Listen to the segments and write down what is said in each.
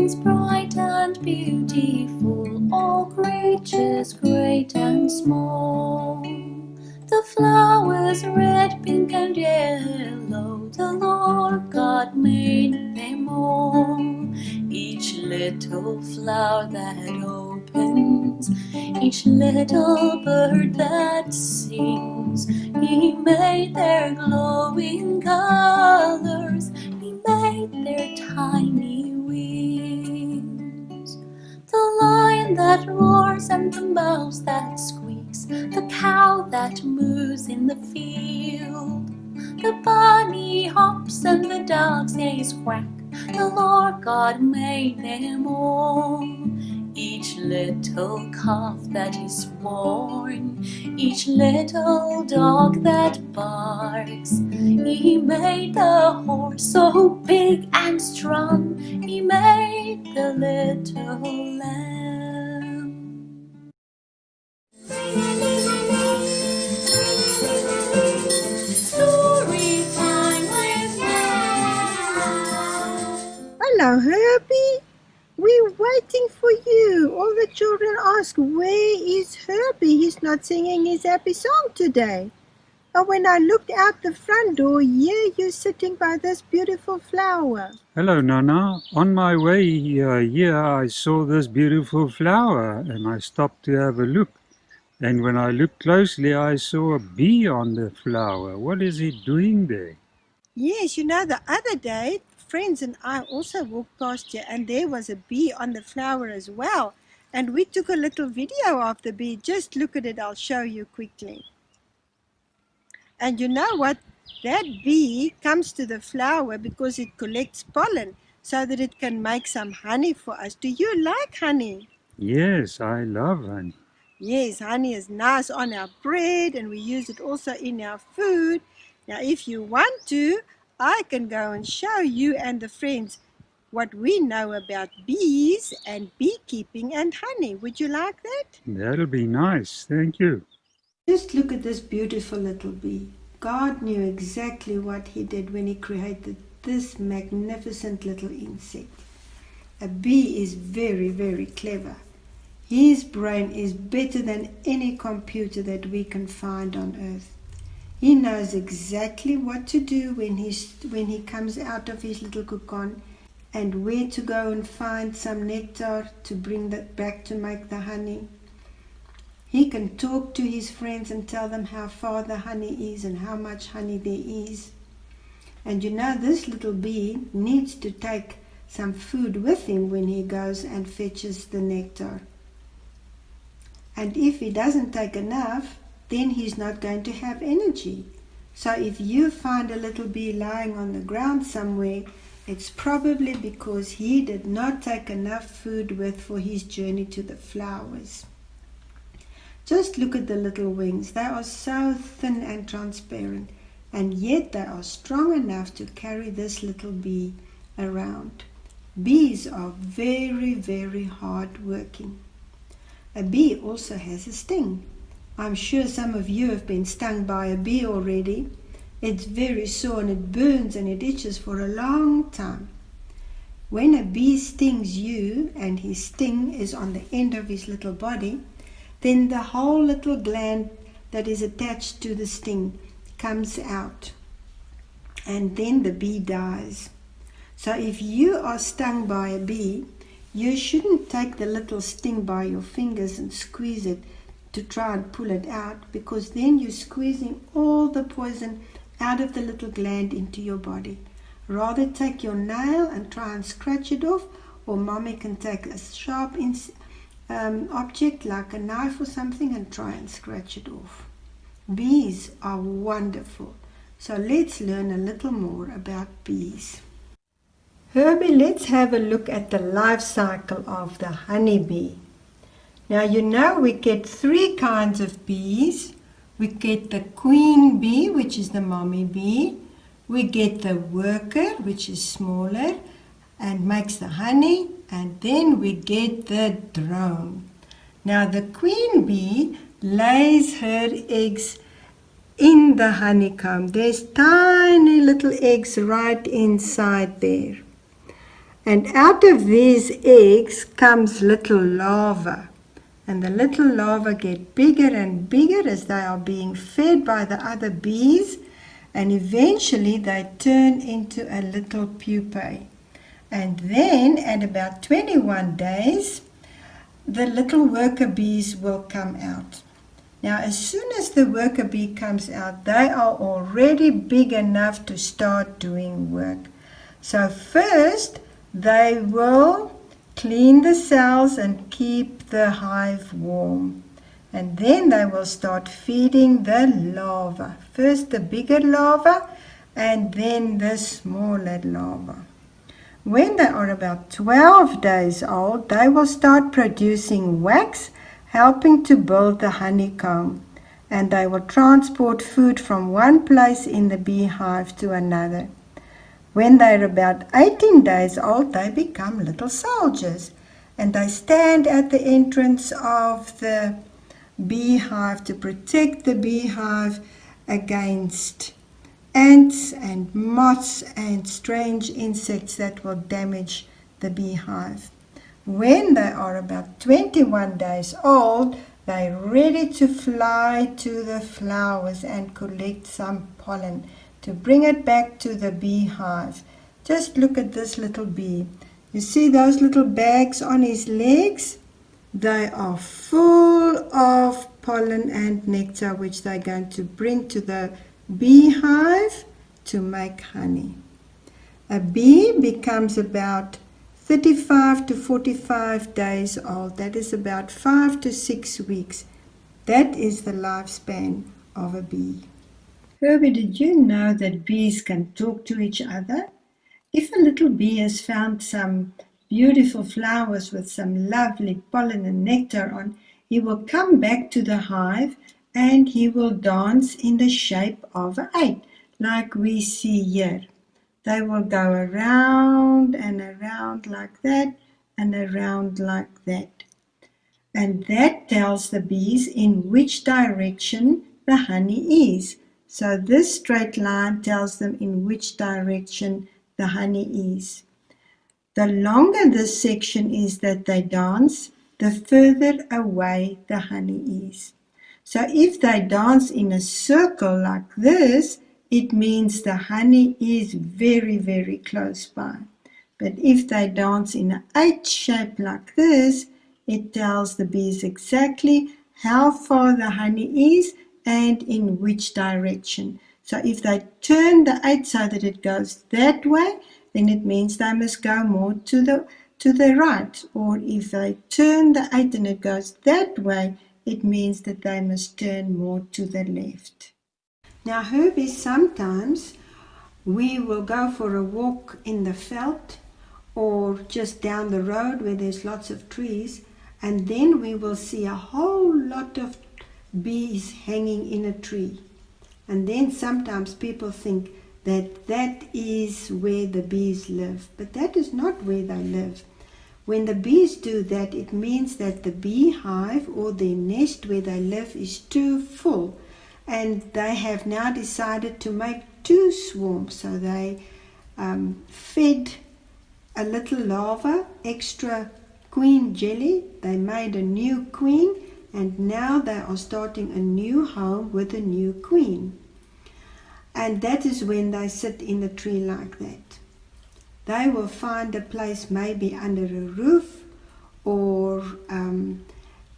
beings bright and beautiful, all creatures great and small. The flowers red, pink and yellow, the Lord God made them all. Each little flower that opens, each little bird that sings, He made their glowing colors, He made their tiny wings. The lion that roars and the mouse that squeaks, the cow that moves in the field, the bunny hops and the dog's neighs quack, the Lord God made them all. Each little calf that is born, each little dog that barks, He made the horse so big and strong, He made the little lamb. Story time with Dad. Hello, Herbie. We're waiting for you. All the children ask, where is Herbie? He's not singing his happy song today. But when I looked out the front door, here you're sitting by this beautiful flower. Hello, Nana. On my way here, I saw this beautiful flower and I stopped to have a look. And when I looked closely, I saw a bee on the flower. What is it doing there? Yes, the other day, friends and I also walked past here and there was a bee on the flower as well. And we took a little video of the bee. Just look at it, I'll show you quickly. And you know what? That bee comes to the flower because it collects pollen so that it can make some honey for us. Do you like honey? Yes, I love honey. Yes, honey is nice on our bread and we use it also in our food. Now, if you want to, I can go and show you and the friends what we know about bees and beekeeping and honey. Would you like that? That'll be nice. Thank you. Just look at this beautiful little bee. God knew exactly what He did when He created this magnificent little insect. A bee is very, very clever. His brain is better than any computer that we can find on earth. He knows exactly what to do when he comes out of his little cocoon and where to go and find some nectar to bring that back to make the honey. He can talk to his friends and tell them how far the honey is and how much honey there is. And this little bee needs to take some food with him when he goes and fetches the nectar. And if he doesn't take enough, then he's not going to have energy. So if you find a little bee lying on the ground somewhere, it's probably because he did not take enough food with for his journey to the flowers. Just look at the little wings. They are so thin and transparent, and yet they are strong enough to carry this little bee around. Bees are very, very hard working. A bee also has a sting. I'm sure some of you have been stung by a bee already. It's very sore and it burns and it itches for a long time. When a bee stings you and his sting is on the end of his little body, then the whole little gland that is attached to the sting comes out and then the bee dies. So if you are stung by a bee, you shouldn't take the little sting by your fingers and squeeze it to try and pull it out, because then you're squeezing all the poison out of the little gland into your body. Rather take your nail and try and scratch it off, or mommy can take a sharp object like a knife or something and try and scratch it off. Bees are wonderful. So let's learn a little more about bees. Herbie, let's have a look at the life cycle of the honeybee. Now we get 3 kinds of bees. We get the queen bee, which is the mommy bee. We get the worker, which is smaller and makes the honey. And then we get the drone. Now the queen bee lays her eggs in the honeycomb. There's tiny little eggs right inside there. And out of these eggs comes little larvae. And the little larvae get bigger and bigger as they are being fed by the other bees. And eventually they turn into a little pupae. And then at about 21 days, the little worker bees will come out. Now, as soon as the worker bee comes out, they are already big enough to start doing work. So first, they will clean the cells and keep the hive warm. And then they will start feeding the larvae. First the bigger larvae and then the smaller larvae. When they are about 12 days old, they will start producing wax, helping to build the honeycomb. And they will transport food from one place in the beehive to another. When they're about 18 days old, they become little soldiers. And they stand at the entrance of the beehive to protect the beehive against ants and moths and strange insects that will damage the beehive. When they are about 21 days old, they're ready to fly to the flowers and collect some pollen to bring it back to the beehive. Just look at this little bee. You see those little bags on his legs? They are full of pollen and nectar which they're going to bring to the beehive to make honey. A bee becomes about 35 to 45 days old. That is about 5 to 6 weeks. That is the lifespan of a bee. Herbie, did you know that bees can talk to each other? If a little bee has found some beautiful flowers with some lovely pollen and nectar on, he will come back to the hive and he will dance in the shape of an 8, like we see here. They will go around and around like that and around like that. And that tells the bees in which direction the honey is. So this straight line tells them in which direction the honey is. The longer this section is that they dance, the further away the honey is. So if they dance in a circle like this, it means the honey is very, very close by. But if they dance in an 8 shape like this, it tells the bees exactly how far the honey is and in which direction. So if they turn the 8 so that it goes that way, then it means they must go more to the right. Or if they turn the 8 and it goes that way, it means that they must turn more to the left. Now, Herbie, sometimes we will go for a walk in the veld or just down the road where there's lots of trees, and then we will see a whole lot of bees hanging in a tree. And then sometimes people think that that is where the bees live, but that is not where they live. When the bees do that, it means that the beehive or their nest where they live is too full, and they have now decided to make 2 swarms. So they fed a little larva extra queen jelly. They made a new queen, and now they are starting a new home with a new queen. And that is when they sit in a tree like that. They will find a place maybe under a roof or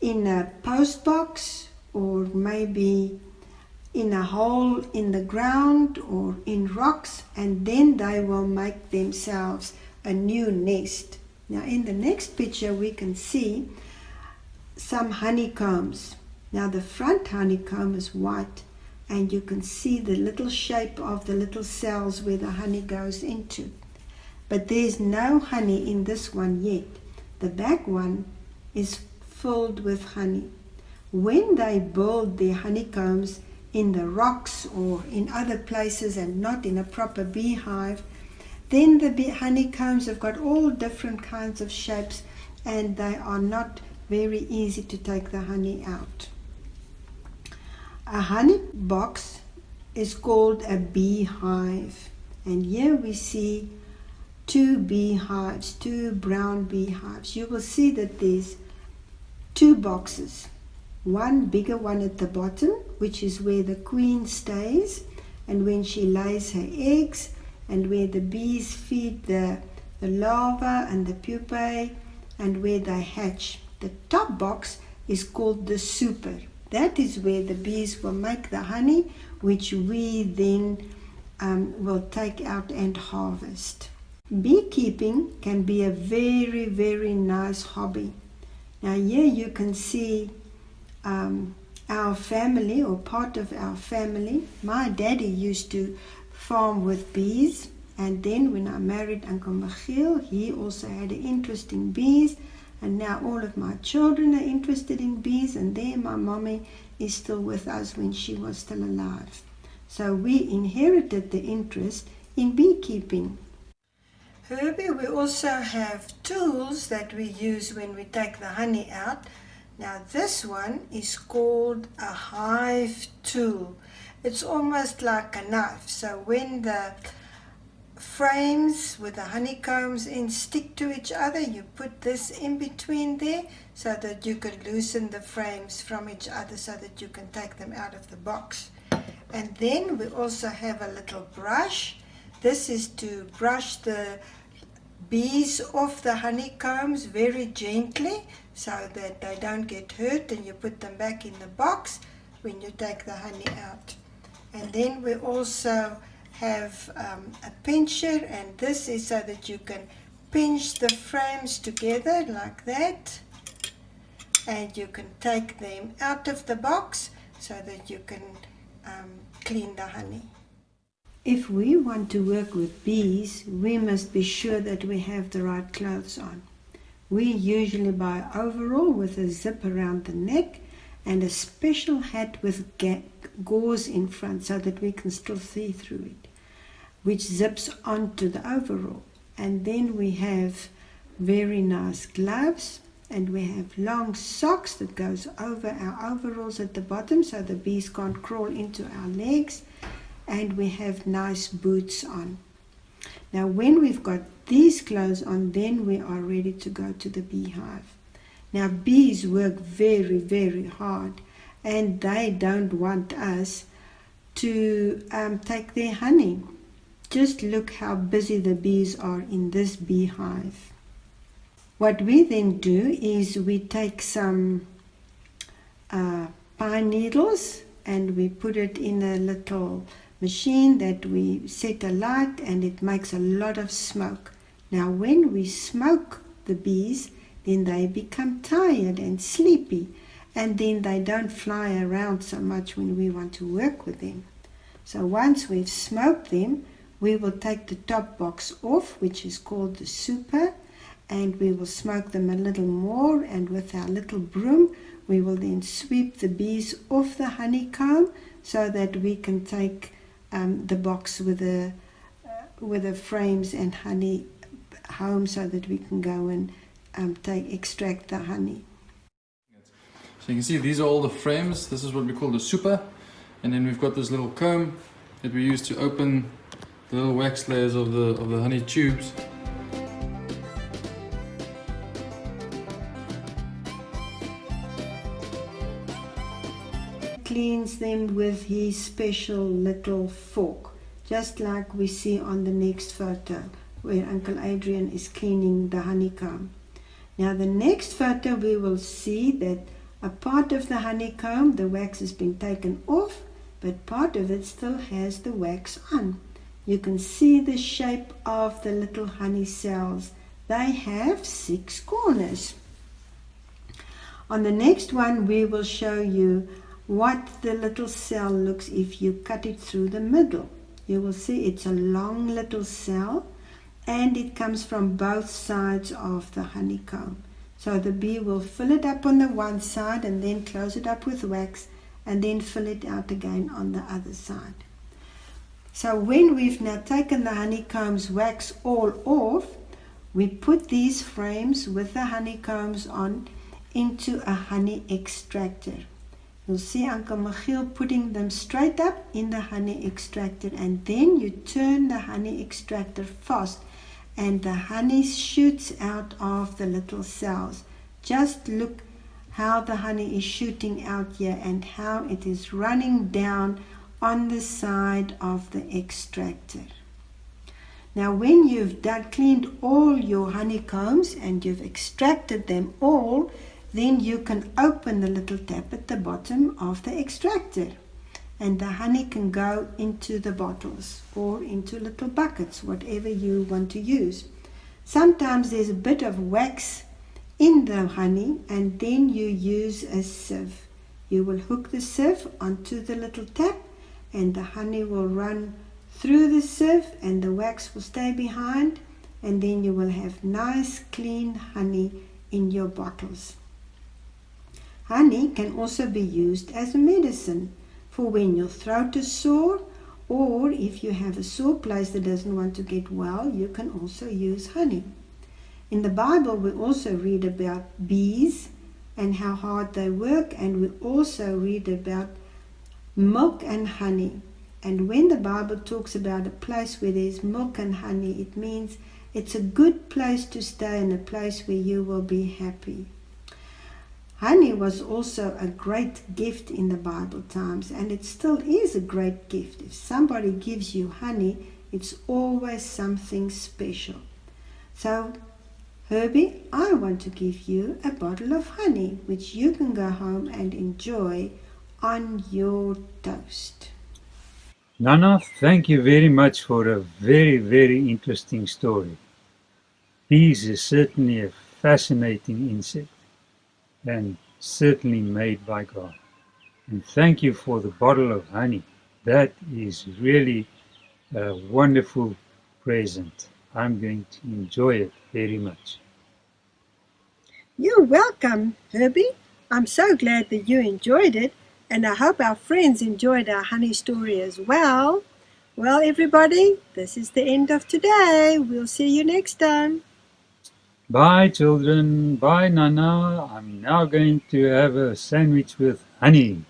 in a post box or maybe in a hole in the ground or in rocks, and then they will make themselves a new nest. Now in the next picture we can see some honeycombs. Now the front honeycomb is white, and you can see the little shape of the little cells where the honey goes into. But there's no honey in this one yet. The back one is filled with honey. When they build their honeycombs in the rocks or in other places and not in a proper beehive, then the honeycombs have got all different kinds of shapes, and they are not very easy to take the honey out. A honey box is called a beehive, and here we see two beehives, two brown beehives. You will see that there's two boxes. One bigger one at the bottom, which is where the queen stays and when she lays her eggs, and where the bees feed the larva and the pupae, and where they hatch. The top box is called the super. That is where the bees will make the honey, which we then will take out and harvest. Beekeeping can be a very, very nice hobby. Now here you can see our family, or part of our family. My daddy used to farm with bees, and then when I married Uncle Michiel, he also had an interest in bees, and now all of my children are interested in bees, and there my mommy is still with us when she was still alive. So we inherited the interest in beekeeping. Herbie, we also have tools that we use when we take the honey out. Now this one is called a hive tool. It's almost like a knife. So when the frames with the honeycombs in stick to each other, you put this in between there so that you can loosen the frames from each other so that you can take them out of the box. And then we also have a little brush. This is to brush the bees off the honeycombs very gently so that they don't get hurt, and you put them back in the box when you take the honey out. And then we also have a pincher, and this is so that you can pinch the frames together like that, and you can take them out of the box so that you can clean the honey. If we want to work with bees, we must be sure that we have the right clothes on. We usually buy overall with a zip around the neck and a special hat with gauze in front so that we can still see through it, which zips onto the overall. And then we have very nice gloves, and we have long socks that goes over our overalls at the bottom so the bees can't crawl into our legs, and we have nice boots on. Now when we've got these clothes on, then we are ready to go to the beehive. Now bees work very, very hard, and they don't want us to take their honey. Just look how busy the bees are in this beehive. What we then do is we take some pine needles and we put it in a little machine that we set alight, and it makes a lot of smoke. Now when we smoke the bees, then they become tired and sleepy, and then they don't fly around so much when we want to work with them. So once we've smoked them, we will take the top box off, which is called the super, and we will smoke them a little more, and with our little broom we will then sweep the bees off the honeycomb so that we can take the box with the frames and honey home so that we can go and extract the honey. So you can see these are all the frames. This is what we call the super, and then we've got this little comb that we use to open the little wax layers of the honey tubes. Cleans them with his special little fork, just like we see on the next photo where Uncle Adrian is cleaning the honeycomb. Now the next photo we will see that a part of the honeycomb, the wax has been taken off, but part of it still has the wax on. You can see the shape of the little honey cells. They have 6 corners. On the next one we will show you what the little cell looks if you cut it through the middle. You will see it's a long little cell, and it comes from both sides of the honeycomb. So the bee will fill it up on the one side and then close it up with wax, and then fill it out again on the other side. So when we've now taken the honeycomb's wax all off, we put these frames with the honeycombs on into a honey extractor. You'll see Uncle Michiel putting them straight up in the honey extractor, and then you turn the honey extractor fast, and the honey shoots out of the little cells. Just look how the honey is shooting out here and how it is running down on the side of the extractor. Now when you've cleaned all your honeycombs and you've extracted them all, then you can open the little tap at the bottom of the extractor, and the honey can go into the bottles or into little buckets, whatever you want to use. Sometimes there's a bit of wax in the honey, and then you use a sieve. You will hook the sieve onto the little tap, and the honey will run through the sieve and the wax will stay behind, and then you will have nice clean honey in your bottles. Honey can also be used as a medicine for when your throat is sore, or if you have a sore place that doesn't want to get well, you can also use honey. In the Bible we also read about bees and how hard they work, and we also read about milk and honey. And when the Bible talks about a place where there's milk and honey, it means it's a good place to stay and a place where you will be happy. Honey was also a great gift in the Bible times, and it still is a great gift. If somebody gives you honey, it's always something special. So, Herbie, I want to give you a bottle of honey, which you can go home and enjoy on your toast. Nana, thank you very much for a very, very interesting story. Bees is certainly a fascinating insect and certainly made by God. And thank you for the bottle of honey. That is really a wonderful present. I'm going to enjoy it very much. You're welcome, Herbie. I'm so glad that you enjoyed it, and I hope our friends enjoyed our honey story as well. Well, everybody, this is the end of today. We'll see you next time. Bye, children. Bye, Nana. I'm now going to have a sandwich with honey.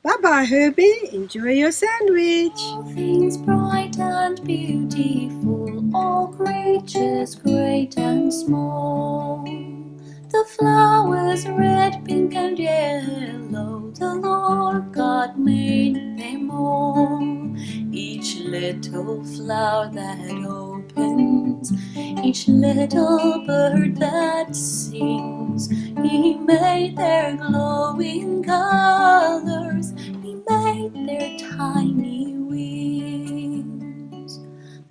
Bye-bye, Herbie. Enjoy your sandwich. All things bright and beautiful, all creatures great and small. The flowers red, pink and yellow, the Lord God made them all. Each little flower that opens, each little bird that sings, He made their glowing colors, He made their tiny wings.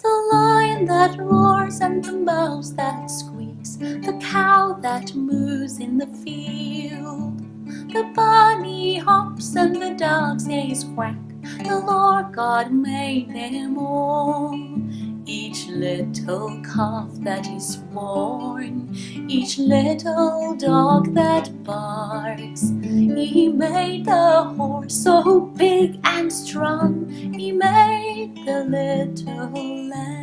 The lion that roars and the mouse that squeaks, the cow that moves in the field, the bunny hops and the dog says quack, the Lord God made them all. Each little calf that is born, each little dog that barks, He made the horse so big and strong, He made the little lamb.